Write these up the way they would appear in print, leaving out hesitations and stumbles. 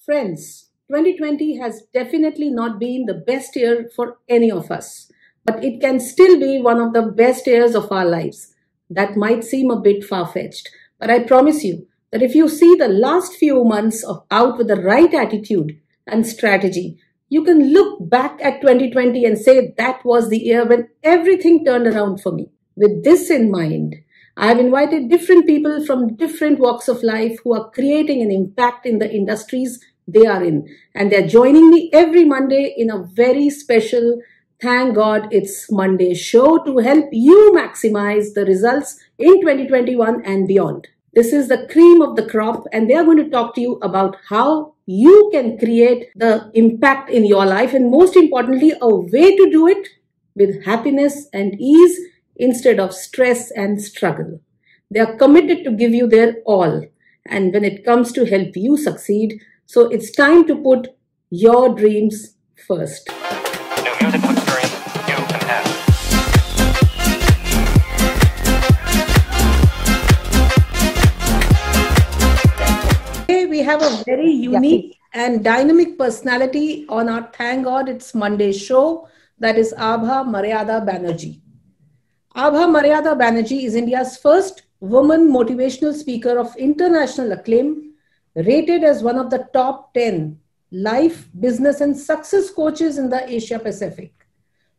Friends, 2020 has definitely not been the best year for any of us, but it can still be one of the best years of our lives. That might seem a bit far fetched, but I promise you that if you see the last few months of out with the right attitude and strategy, you can look back at 2020 and say that was the year when everything turned around for me. With this in mind, I have invited different people from different walks of life who are creating an impact in the industries they are in. And they're joining me every Monday in a very special Thank God It's Monday show to help you maximize the results in 2021 and beyond. This is the cream of the crop, and they are going to talk to you about how you can create the impact in your life, and most importantly, a way to do it with happiness and ease instead of stress and struggle. They are committed to give you their all, and when it comes to help you succeed, so it's time to put your dreams first. New musical experience you can have. Today we have a very unique and dynamic personality on our Thank God It's Monday show, that is Abha Maryada Banerjee. Abha Maryada Banerjee is India's first woman motivational speaker of international acclaim, rated as one of the top 10 life, business, and success coaches in the Asia Pacific.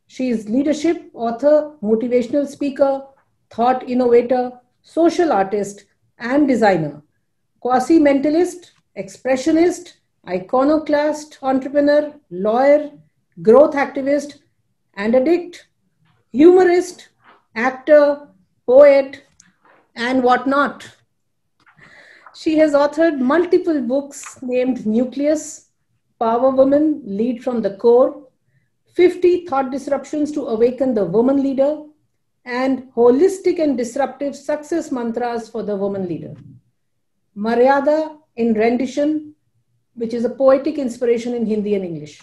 She is leadership, author, motivational speaker, thought innovator, social artist, and designer, quasi-mentalist, expressionist, iconoclast, entrepreneur, lawyer, growth activist, and addict, humorist, actor, poet, and whatnot. She has authored multiple books named Nucleus, Power Woman, Lead from the Core, 50 Thought Disruptions to Awaken the Woman Leader, and Holistic and Disruptive Success Mantras for the Woman Leader. Maryada in Rendition, which is a poetic inspiration in Hindi and English.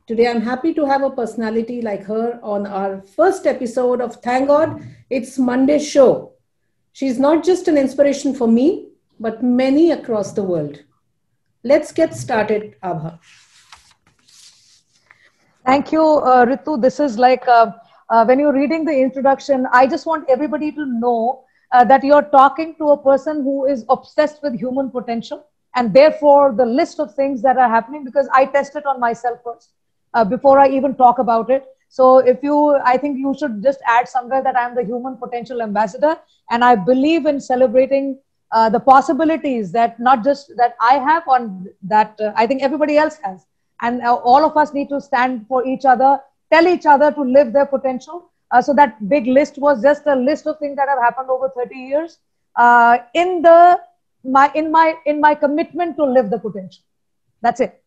Today, I'm happy to have a personality like her on our first episode of Thank God It's Monday show. She's not just an inspiration for me, but many across the world. Let's get started, Abha. Thank you, Ritu. This is like when you're reading the introduction, I just want everybody to know that you're talking to a person who is obsessed with human potential, and therefore the list of things that are happening, because I test it on myself first before I even talk about it. So I think you should just add somewhere that I'm the human potential ambassador, and I believe in celebrating the possibilities that not just that I have on that I think everybody else has. And all of us need to stand for each other, tell each other to live their potential. So that big list was just a list of things that have happened over 30 years in my commitment to live the potential. That's it.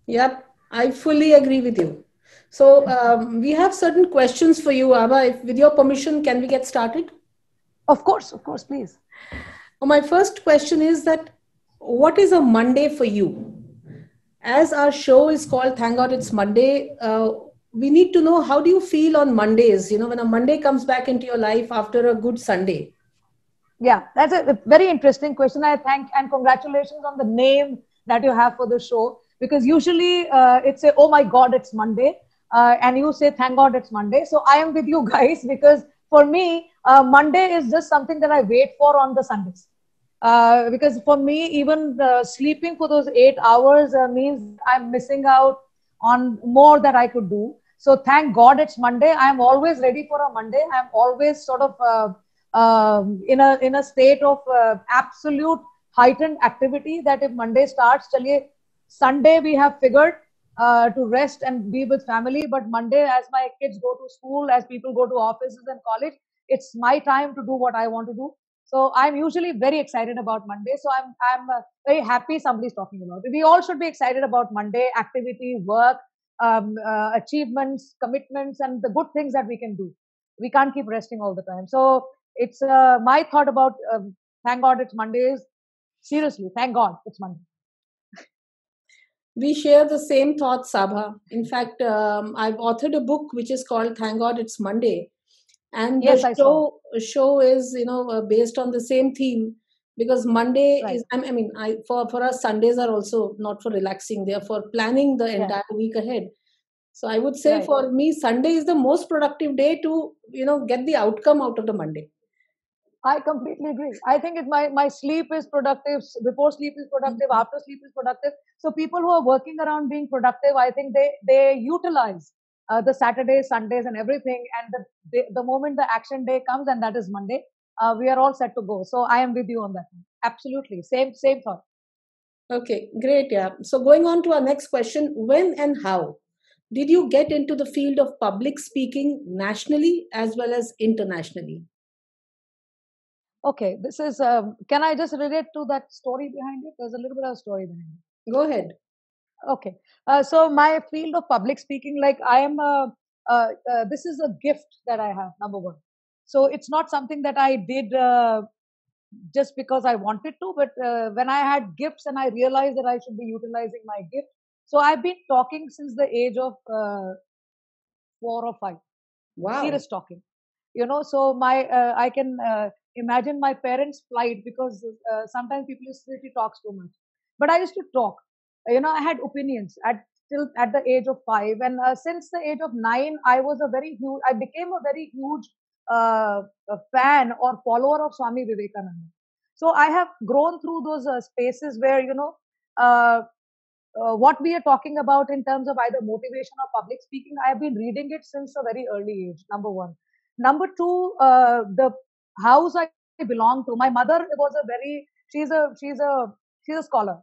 Yep, I fully agree with you. So we have certain questions for you, Abha. If, with your permission, can we get started? Of course, please. My first question is that what is a Monday for you? As our show is called Thank God It's Monday, we need to know, how do you feel on Mondays? You know, when a Monday comes back into your life after a good Sunday. Yeah, that's a very interesting question. I thank and congratulations on the name that you have for the show, because usually it's a, oh my God, it's Monday. And you say, thank God it's Monday. So I am with you guys, because for me, Monday is just something that I wait for on the Sundays. Because for me, even sleeping for those 8 hours means I'm missing out on more that I could do. So thank God it's Monday. I'm always ready for a Monday. I'm always sort of in a state of absolute heightened activity, that if Monday starts, chaliye, Sunday we have figured to rest and be with family. But Monday, as my kids go to school, as people go to offices and college, it's my time to do what I want to do. So I'm usually very excited about Monday. So I'm very happy somebody's talking about it. We all should be excited about Monday, activity, work, achievements, commitments, and the good things that we can do. We can't keep resting all the time. So it's my thought about thank God it's Monday is, seriously, thank God it's Monday. We share the same thoughts, Sabha. In fact, I've authored a book which is called Thank God It's Monday. And Yes, the show is, based on the same theme, because Monday Right. is, I mean, for us, Sundays are also not for relaxing, they are for planning the Yeah. entire week ahead. So I would say Right. for me, Sunday is the most productive day to, get the outcome out of the Monday. I completely agree. I think my sleep is productive. Before sleep is productive. Mhm. After sleep is productive. So people who are working around being productive, I think they utilize the Saturdays, Sundays, and everything. And the moment the action day comes, and that is Monday, we are all set to go. So I am with you on that one. Absolutely, same thought. Okay, great. Yeah. So going on to our next question, when and how did you get into the field of public speaking nationally as well as internationally? Okay, this is. Can I just relate to that story behind it? There's a little bit of story behind it. Go ahead. Okay. So my field of public speaking, like I am this is a gift that I have, number one. So it's not something that I did just because I wanted to, but when I had gifts and I realized that I should be utilizing my gift. So I've been talking since the age of 4 or 5, Wow. serious talking. So I can imagine my parents' plight because sometimes people used to say he talks too much. But I used to talk. I had opinions till at the age of 5, and since the age of 9, I became a very huge a fan or follower of Swami Vivekananda. So I have grown through those spaces where uh, what we are talking about in terms of either motivation or public speaking. I have been reading it since a very early age, number one. Number two, the house I belong to, my mother was a very she's a scholar.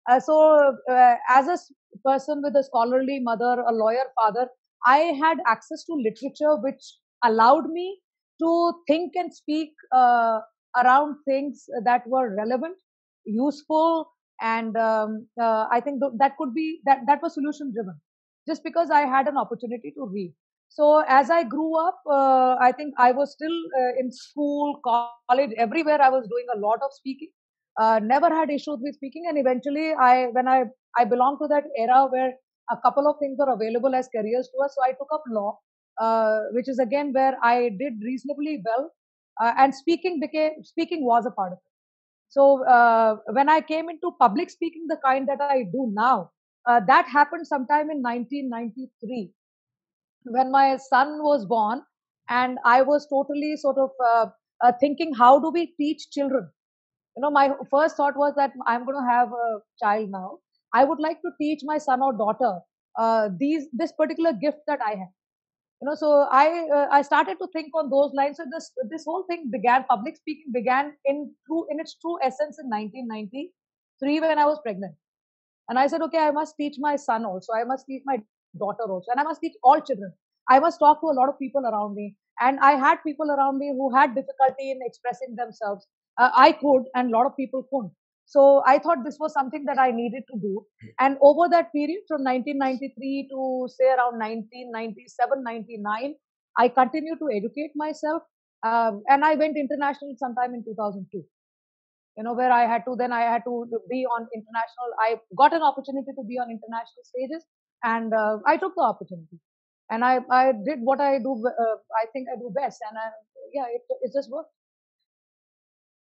As a person with a scholarly mother, a lawyer father, I had access to literature which allowed me to think and speak around things that were relevant, useful, and I think that could be that was solution driven, just because I had an opportunity to read. So as I grew up, I think I was still in school, college, everywhere I was doing a lot of speaking. Never had issues with speaking, and eventually I belong to that era where a couple of things were available as careers to us. So I took up law, which is again where I did reasonably well, and speaking was a part of it. So when I came into public speaking, the kind that I do now, that happened sometime in 1993 when my son was born, and I was totally sort of thinking, how do we teach children? My first thought was that I'm going to have a child now. I would like to teach my son or daughter this particular gift that I have. So I started to think on those lines. So this whole thing began, public speaking began in its true essence in 1993 when I was pregnant. And I said, okay, I must teach my son also, I must teach my daughter also, and I must teach all children. I must talk to a lot of people around me. And I had people around me who had difficulty in expressing themselves. I could, and a lot of people couldn't. So I thought this was something that I needed to do. And over that period from 1993 to say around 1997, 99, I continued to educate myself. And I went international sometime in 2002, where I had to be on international. I got an opportunity to be on international stages, and I took the opportunity. And I did what I do, I think I do best. And yeah, it just worked.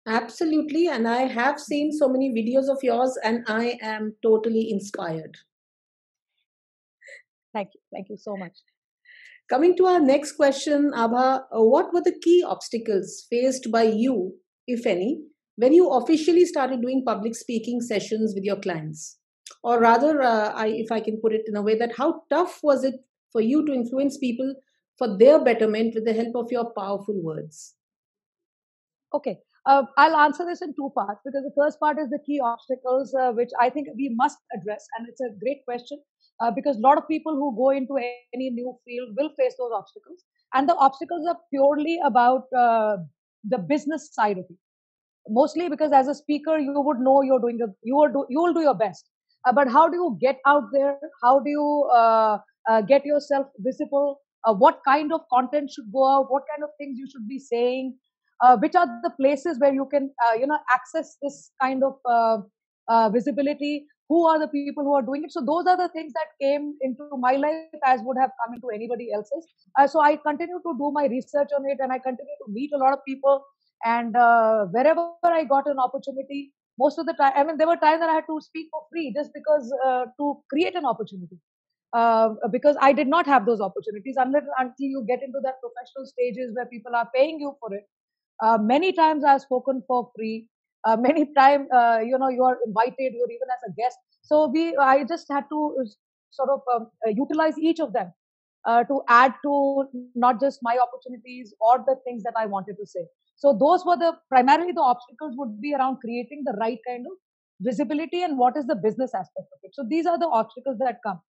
Absolutely. And I have seen so many videos of yours and I am totally inspired. Thank you so much. Coming to our next question, Abha, what were the key obstacles faced by you, if any, when you officially started doing public speaking sessions with your clients? Or rather, if I can put it in a way, that how tough was it for you to influence people for their betterment with the help of your powerful words? Okay. I'll answer this in two parts, because the first part is the key obstacles, which I think we must address. And it's a great question, because a lot of people who go into any new field will face those obstacles. And the obstacles are purely about the business side of it. Mostly because as a speaker, you would know you will do your best. But how do you get out there? How do you get yourself visible? What kind of content should go out? What kind of things you should be saying? Which are the places where you can access this kind of visibility? Who are the people who are doing it? So those are the things that came into my life as would have come into anybody else's. So I continue to do my research on it, and I continue to meet a lot of people. And wherever I got an opportunity, most of the time, I mean, there were times that I had to speak for free just because to create an opportunity. Because I did not have those opportunities until you get into that professional stages where people are paying you for it. Many times I've spoken for free. Many times, you are invited, you're even as a guest. So I just had to sort of utilize each of them to add to not just my opportunities or the things that I wanted to say. So those were primarily the obstacles would be around creating the right kind of visibility and what is the business aspect of it. So these are the obstacles that come.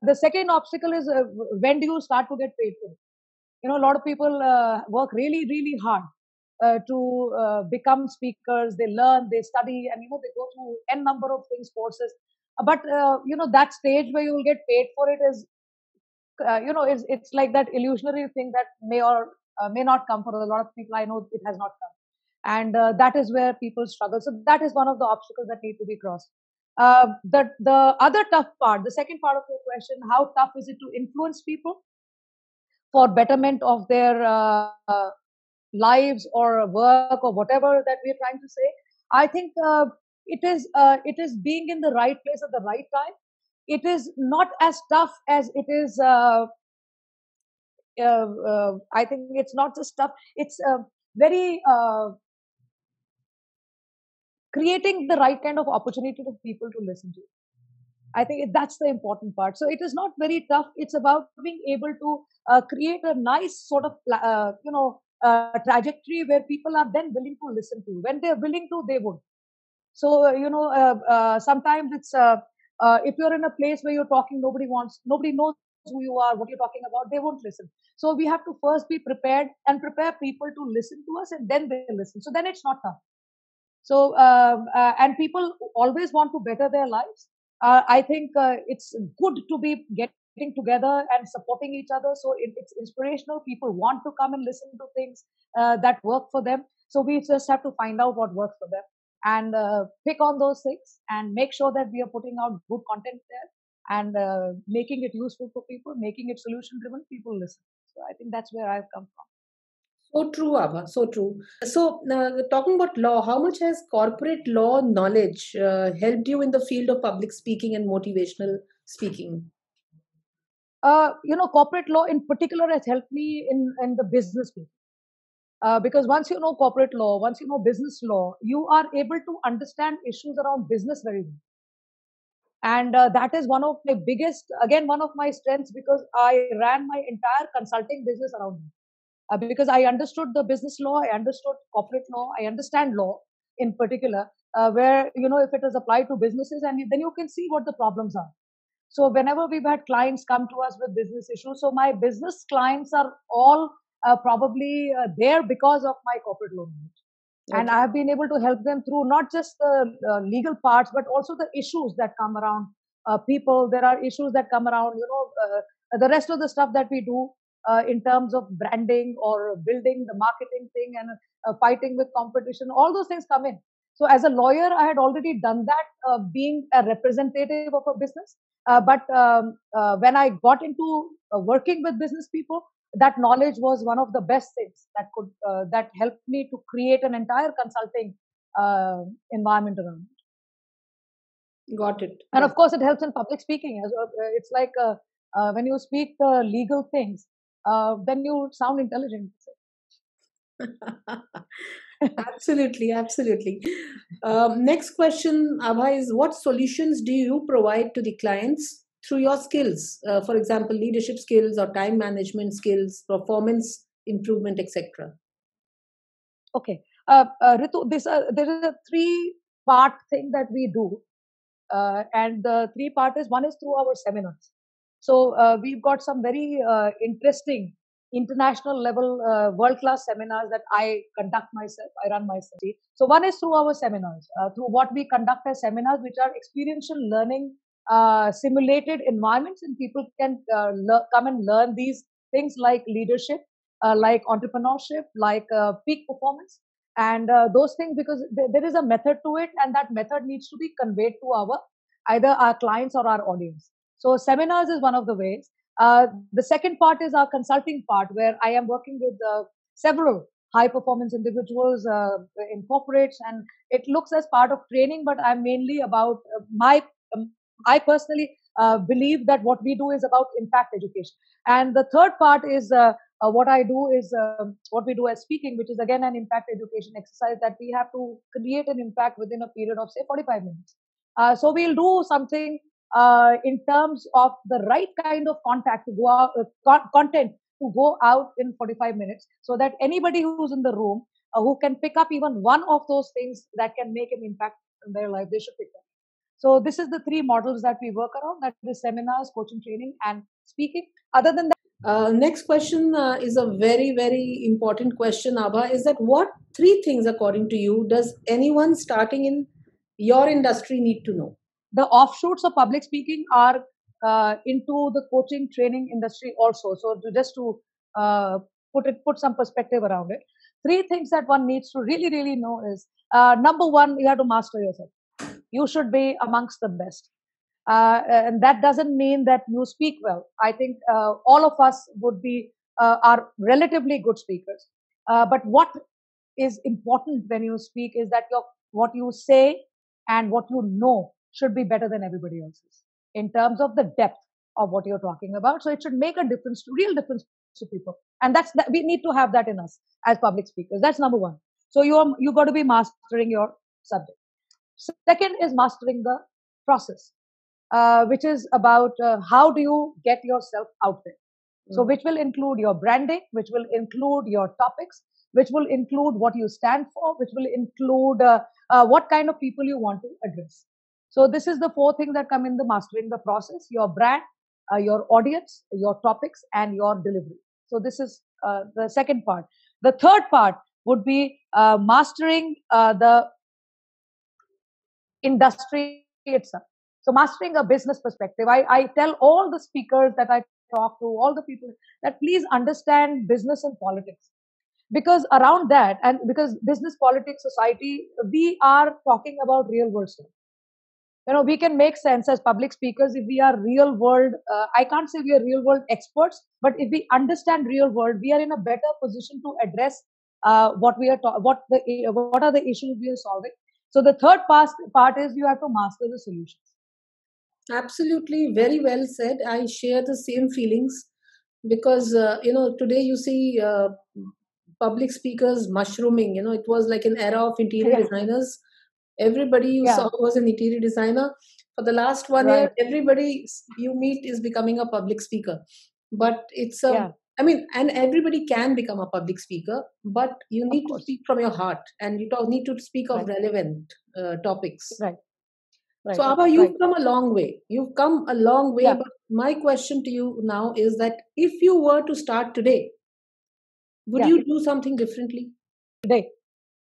The second obstacle is when do you start to get paid for it? A lot of people work really, really hard to become speakers. They learn, they study, and they go through n number of things, courses. But that stage where you will get paid for it is, it's like that illusionary thing that may or may not come for a lot of people. I know it has not come, and that is where people struggle. So that is one of the obstacles that need to be crossed. The other tough part, the second part of your question, how tough is it to influence people for betterment of their lives or work or whatever that we're trying to say? I think it is being in the right place at the right time. It is not as tough as it is. I think it's not just tough. It's very creating the right kind of opportunity for people to listen to. I think that's the important part. So it is not very tough. It's about being able to create a nice sort of trajectory where people are then willing to listen to. When they're willing to, they would. So sometimes it's if you're in a place where you're talking, nobody knows who you are, what you're talking about, they won't listen. So we have to first be prepared and prepare people to listen to us, and then they listen. So then it's not tough. So and people always want to better their lives. I think it's good to be getting together and supporting each other. So it's inspirational. People want to come and listen to things that work for them. So we just have to find out what works for them and pick on those things and make sure that we are putting out good content there and making it useful for people, making it solution driven. People listen. So I think that's where I've come from. So true, Abha. So true. So, talking about law, how much has corporate law knowledge helped you in the field of public speaking and motivational speaking? Corporate law in particular has helped me in the business field. Because once you know corporate law, once you know business law, you are able to understand issues around business very well. And that is one of my biggest, again, one of my strengths, because I ran my entire consulting business around it. Because I understood the business law, I understood corporate law, I understand law in particular, where, if it is applied to businesses, and then you can see what the problems are. So whenever we've had clients come to us with business issues, so my business clients are all probably there because of my corporate law knowledge. Okay. And I have been able to help them through not just the legal parts, but also the issues that come around people. There are issues that come around, the rest of the stuff that we do in terms of branding or building the marketing thing and fighting with competition. All those things come in. So as a lawyer, I had already done that, being a representative of a business. But when I got into working with business people, that knowledge was one of the best things that helped me to create an entire consulting environment around it. Got it. And of course, it helps in public speaking as well. It's like when you speak the legal things, then you sound intelligent. Absolutely, absolutely. Next question, Abha, is what solutions do you provide to the clients through your skills? For example, leadership skills or time management skills, performance improvement, etc. Okay, Ritu, there is a three-part thing that we do, and the three-part is, one is through our seminars. So we've got some very interesting international level world-class seminars that I conduct myself. I run myself. So one is through our seminars, through what we conduct as seminars, which are experiential learning, simulated environments, and people can come and learn these things like leadership, like entrepreneurship, like peak performance, and those things, because there is a method to it, and that method needs to be conveyed to either our clients or our audience. So seminars is one of the ways. The second part is our consulting part, where I am working with several high performance individuals in corporates, and it looks as part of training. But I'm mainly about um, I personally believe that what we do is about impact education. And the third part is what I do is what we do as speaking, which is again an impact education exercise that we have to create an impact within a period of say 45 minutes. So we'll do something in terms of the right kind of contact to go out, content to go out in 45 minutes, so that anybody who's in the room who can pick up even one of those things that can make an impact in their life, they should pick up. So this is the three models that we work around, that is seminars, coaching, training, and speaking. Other than that, next question is a very, very important question, Abha, is that what three things, according to you, does anyone starting in your industry need to know? the offshoots of public speaking are into the coaching training industry also. So to put some perspective around it, three things that one needs to really know is number one, you have to master yourself. You should be amongst the best. And that doesn't mean that you speak well. I think all of us would be are relatively good speakers. But what is important when you speak is that what you say and what you know should be better than everybody else's in terms of the depth of what you're talking about. So it should make a difference, real difference to people. And we need to have that in us as public speakers. That's number one. So you got to be mastering your subject. Second is mastering the process, which is about how do you get yourself out there. So which will include your branding, which will include your topics, which will include what you stand for, which will include what kind of people you want to address. So this is the four things that come in the mastering the process: your brand, your audience, your topics, and your delivery. So this is the second part. The third part would be mastering the industry itself. So mastering a business perspective. I tell all the speakers that I talk to, all the people, that please understand business and politics. Because around that, and because business, politics, society, we are talking about real world stuff. We can make sense as public speakers if we are real world. I can't say we are real world experts, but if we understand real world, we are in a better position to address what are the issues we are solving. So the third part is you have to master the solutions. Absolutely, very well said. I share the same feelings because today you see public speakers mushrooming. It was like an era of interior designers. Everybody you saw was an interior designer. For the last 1 year, everybody you meet is becoming a public speaker. But it's I mean, and everybody can become a public speaker, but you need to speak from your heart, and you need to speak of relevant topics. Right. So, Abha, you've come a long way. You've come a long way. But my question to you now is that if you were to start today, would you do something differently? Today,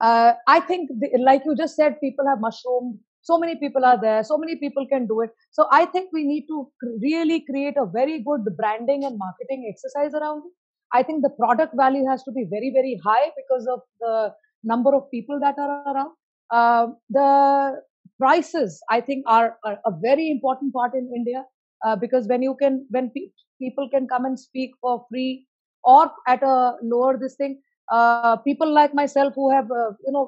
I think, like you just said, people have mushroomed. So many people are there. So many people can do it. So I think we need to really create a very good branding and marketing exercise around it. I think the product value has to be very, very high because of the number of people that are around. The prices, I think, are a very important part in India because when people can come and speak for free or at a lower this thing, people like myself who have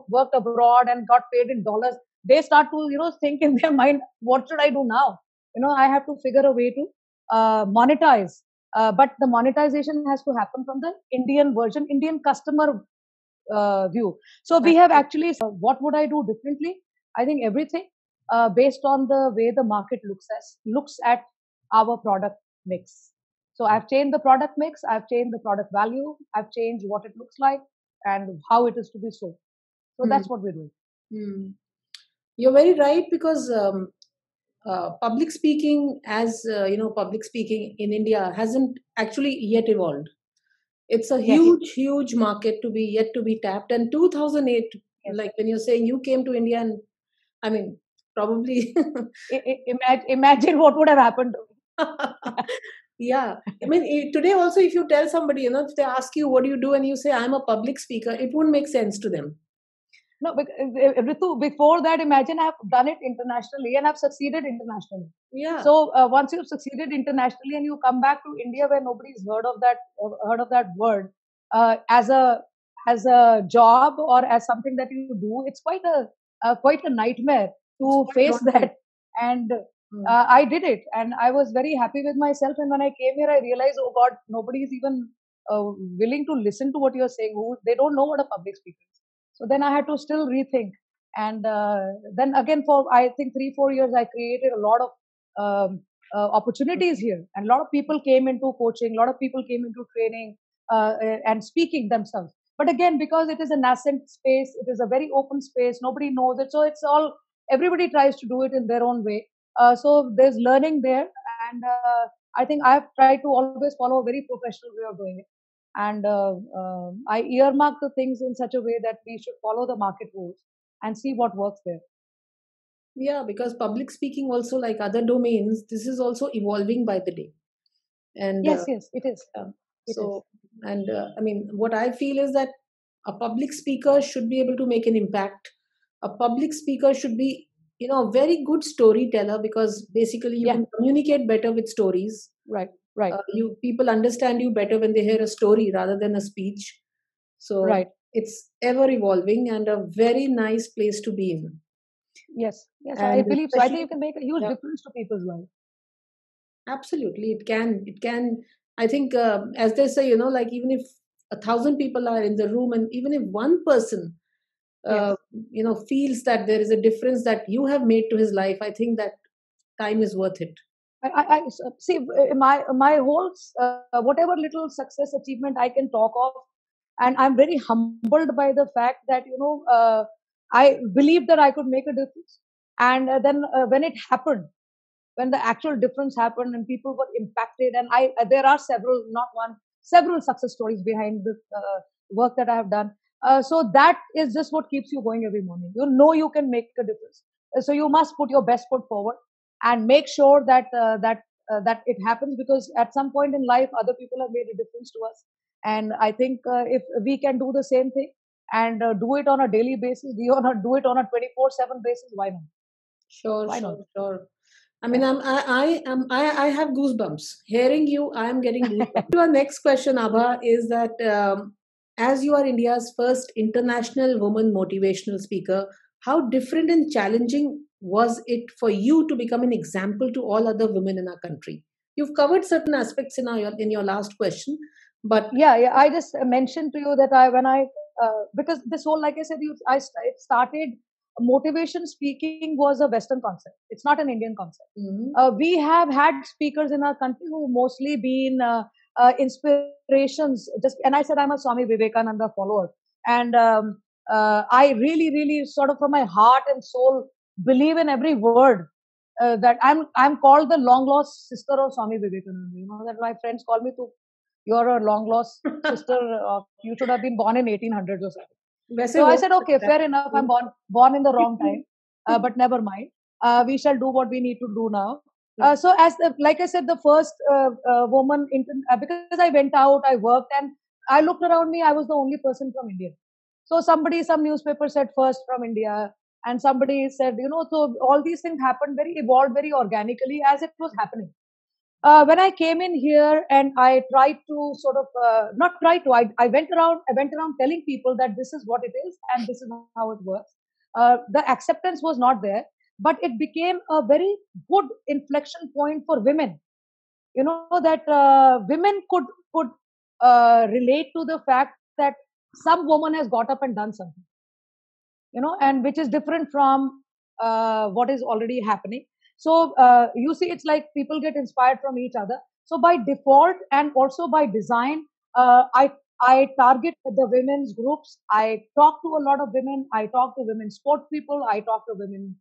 worked abroad and got paid in dollars, they start to think in their mind, what should I do now? I have to figure a way to monetize, but the monetization has to happen from the Indian version, Indian customer view. So we have actually, what would I do differently? I think everything based on the way the market looks at our product mix. So I've changed the product mix, I've changed the product value, I've changed what it looks like and how it is to be sold. So that's what we're doing. You're very right, because public speaking, as public speaking in India hasn't actually yet evolved. It's a huge market yet to be tapped. And 2008, like when you're saying you came to India, and I mean, probably imagine what would have happened. Yeah, I mean, today also, if you tell somebody, if they ask you what do you do, and you say I'm a public speaker, it won't make sense to them. No, Ritu, before that, imagine I've done it internationally and I've succeeded internationally. Yeah. So once you've succeeded internationally and you come back to India where nobody's heard of that word as as a job or as something that you do, it's quite a nightmare It's to quite face daunting. that. And Mm. I did it, and I was very happy with myself. And when I came here, I realized, oh God, nobody is even willing to listen to what you're saying. Who They don't know what a public speaker is. So then I had to still rethink. And then again, for I think 3 4 years, I created a lot of opportunities here, and a lot of people came into coaching, a lot of people came into training and speaking themselves. But again, because it is a nascent space, it is a very open space, nobody knows it, so it's all, everybody tries to do it in their own way. So there's learning there. And I think I've tried to always follow a very professional way of doing it. And I earmark the things in such a way that we should follow the market rules and see what works there. Yeah, because public speaking also, like other domains, this is also evolving by the day. And Yes, yes, it is. yeah, It is. so, and I mean, what I feel is that a public speaker should be able to make an impact. A public speaker should be, a very good storyteller, because basically you Yeah, can communicate better with stories. right, right, You people understand you better when they hear a story rather than a speech. So right. it's ever evolving and a very nice place to be in. Yes, yes, I And believe so. I think especially, you can make a huge yeah, difference to people's lives. absolutely, it can. I think, as they say, like, even if 1,000 people are in the room, and even if one person uh, Yes. feels that there is a difference that you have made to his life, I think that time is worth it. See, my whole whatever little success achievement I can talk of, and I'm very humbled by the fact that I believed that I could make a difference. And then when it happened, when the actual difference happened and people were impacted, and there are several, not one, several success stories behind the work that I have done. So that is just what keeps you going every morning. You can make a difference. So you must put your best foot forward and make sure that it happens, because at some point in life other people have made a difference to us. And I think if we can do the same thing and do it on a daily basis, do it on a 24/7 basis, why not? Sure, Why not? sure, sure. I mean, Yeah. I have goosebumps hearing you. I am getting goosebumps. To our next question, Abha, is that, as you are India's first international woman motivational speaker, how different and challenging was it for you to become an example to all other women in our country? You've covered certain aspects in your last question, but Yeah. I just mentioned to you that because this whole, like I said, it started. Motivation speaking was a Western concept. It's not an Indian concept. mhm, We have had speakers in our country who mostly been inspirations. And I said I'm a Swami Vivekananda follower, and I really, really, sort of from my heart and soul, believe in every word. That I'm called the long lost sister of Swami Vivekananda. That my friends call me to. You're a long lost sister. You should have been born in 1800s or something. वैसे So I हो said, okay, सकता है. fair enough. I'm born in the wrong time, but never mind. We shall do what we need to do now. So like I said, the first woman, because I went out, I worked, and I looked around me. I was the only person from India. So some newspaper said first from India, and somebody said, so all these things happened evolved very organically as it was happening. When I came in here and I tried to sort of not try to, I went around telling people that this is what it is and this is how it works. The acceptance was not there, but it became a very good inflection point for women. That women could relate to the fact that some woman has got up and done something, and which is different from what is already happening. So you see, it's like people get inspired from each other. So by default and also by design, I target the women's groups. I talk to a lot of women. I talk to women sport people. I talk to women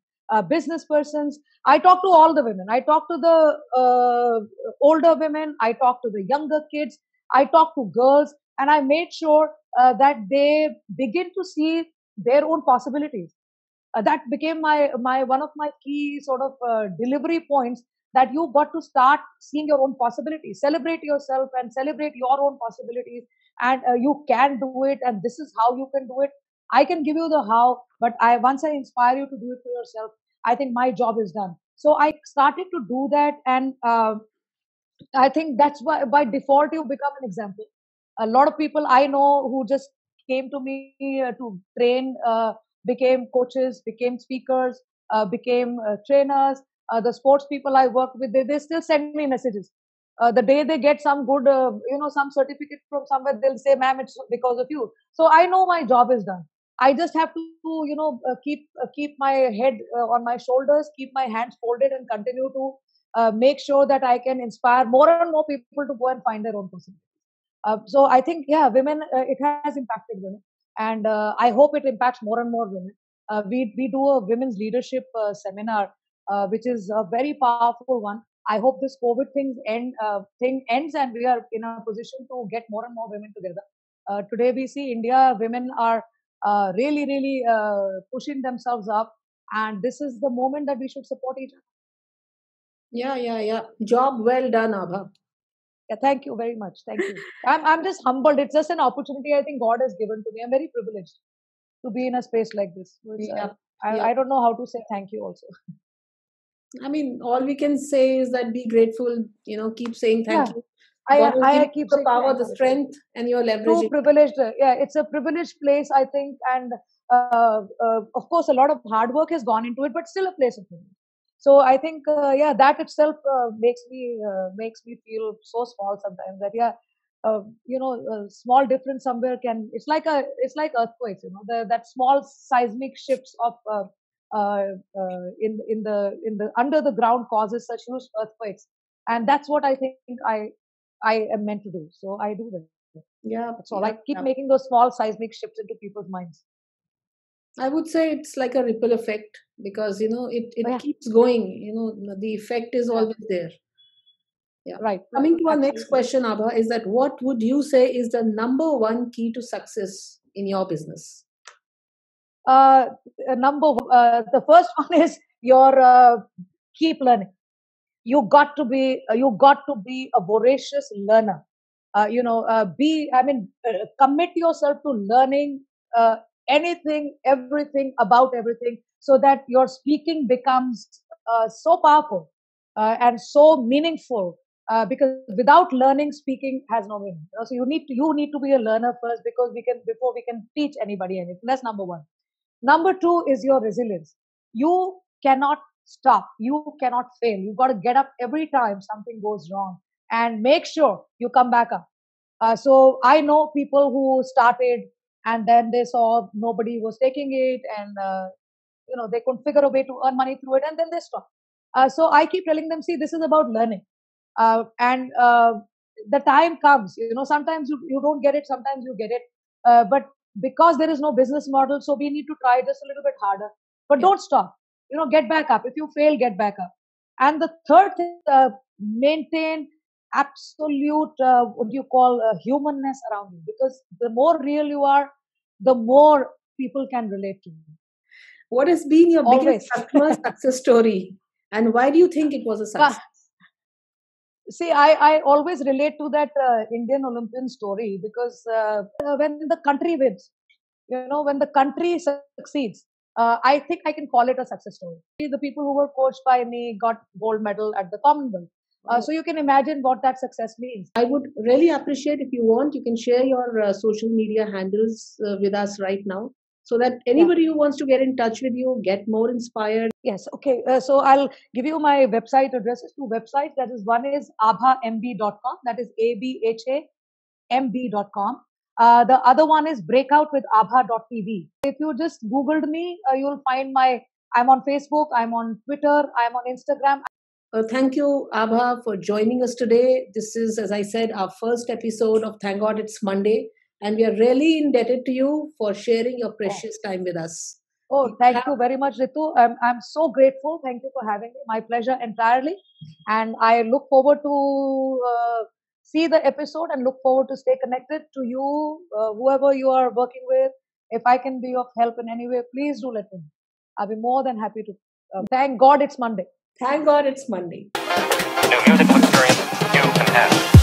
business persons. I talk to all the women. I talk to the older women. I talk to the younger kids. I talk to girls, and I made sure that they begin to see their own possibilities. That became my one of my key sort of delivery points, that you got to start seeing your own possibilities, celebrate yourself and celebrate your own possibilities, and you can do it, and this is how you can do it. I can give you the how, but I once I inspire you to do it for yourself, I think my job is done. So I started to do that, and I think that's why by default you become an example. A lot of people I know who just came to me to train became coaches, became speakers, became trainers. The sports people I work with, they still send me messages. The day they get some good, some certificate from somewhere, they'll say, "Ma'am, it's because of you." So I know my job is done. I just have to, keep my head on my shoulders, keep my hands folded, and continue to make sure that I can inspire more and more people to go and find their own possibilities. So I think, yeah, women, it has impacted women, and I hope it impacts more and more women. We do a women's leadership seminar, which is a very powerful one. I hope this COVID thing ends, and we are in a position to get more and more women together. Today we see India women are really, really pushing themselves up, and this is the moment that we should support each other. Yeah. Job well done, Abha. Yeah, thank you very much. Thank you. I'm just humbled. It's just an opportunity I think God has given to me. I'm very privileged to be in a space like this. So Yeah. I don't know how to say thank you also. I mean, all we can say is that be grateful, keep saying thank Yeah, you. I God will give I you keep the saying power, thank the you. strength, and you're True leveraging. privileged. Yeah, it's a privileged place, I think, and of course, a lot of hard work has gone into it, but still a place of privilege. So I think, yeah, that itself makes me feel so small sometimes. That yeah, a small difference somewhere can. It's like earthquakes. That small seismic shifts of in the under the ground causes such huge earthquakes, and that's what I think I am meant to do. So I do that. Yeah, That's all. I keep yeah. making those small seismic shifts into people's minds. I would say it's like a ripple effect because it Oh, yeah, keeps going. The effect is yeah, always there. Yeah. right, Coming to our next absolutely. question, Abha, is that what would you say is the number one key to success in your business? Uh, the first one is your keep learning. You got to be a voracious learner. Commit yourself to learning anything, everything about everything, so that your speaking becomes so powerful and so meaningful. Because without learning, speaking has no meaning. So you need to be a learner first, because before we can teach anybody anything. That's number one. Number two is your resilience. You cannot stop. You cannot fail. You got to get up every time something goes wrong and make sure you come back up. So I know people who started and then they saw nobody was taking it, and they couldn't figure a way to earn money through it, and then they stopped. So I keep telling them, see, this is about learning, and the time comes. Sometimes you don't get it, sometimes you get it, but because there is no business model, so we need to try just a little bit harder. But Yeah. don't stop. Get back up. If you fail, get back up. And the third thing, maintain absolute what do you call humanness around you, because the more real you are, the more people can relate to you. What has been your biggest Always. customer success story, and why do you think it was a success? See, I always relate to that Indian Olympian story, because when the country wins, when the country succeeds, I think I can call it a success story. The people who were coached by me got gold medal at the Commonwealth. So you can imagine what that success means. I would really appreciate, if you want, you can share your social media handles with us right now, so that anybody who wants to get in touch with you, get more inspired. Yes. Okay. So I'll give you my website addresses. Two websites. That is, one is abhamb.com. That is abhamb.com. The other one is breakoutwithabha.tv. If you just Googled me, you'll find I'm on Facebook, I'm on Twitter, I'm on Instagram. Thank you, Abha, for joining us today. This is, as I said, our first episode of Thank God It's Monday, and we are really indebted to you for sharing your precious time with us. Oh, thank you very much, Ritu. I'm so grateful. Thank you for having me. My pleasure entirely. And I look forward to see the episode, and look forward to stay connected to you, whoever you are working with. If I can be of help in any way, please do let me know. I'll be more than happy to. Thank God it's Monday. Thank God it's Monday. New musical experience you can have.